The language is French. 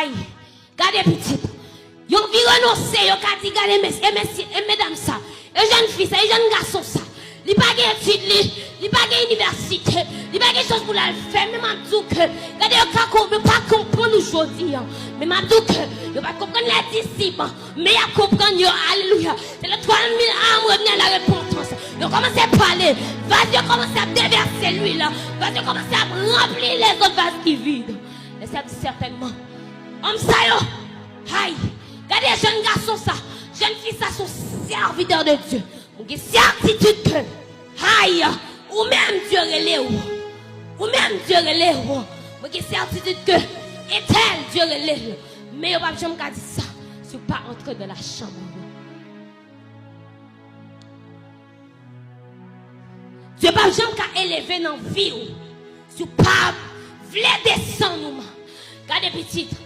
Aïe, gardez petite. Yon vi renoncer, yon ka di gardez messieurs et mesdames ça. Et jeunes filles ça, et jeunes garçons ça. Li pa gen étude, li pa gen université, li pa gen chose pour la faire, mais m'a dit que gardez yon ka pas comprendre aujourd'hui. Mais m'a dit que yon pas comprendre les disciples, mais yon comprendre yo alléluia. C'est le 3000 âmes revenir à la repentance. Yon commence à parler, vas-y commence à déverser l'huile, vas-y commence à remplir les autres vases qui vident. Et ça dit certainement. Homme ça yo, aïe, regardez les jeunes garçons ça, jeunes filles ça sont serviteurs de Dieu. Ou qui certitude que, aïe, ou même Dieu relève, ou même Dieu relève, ou qui certitude que, est-elle Dieu relève. Mais on va jamais dire ça, si vous pas entrer dans la chambre. Dieu va jamais élever dans la vie, si vous pas voulez descendre. Regardez petite.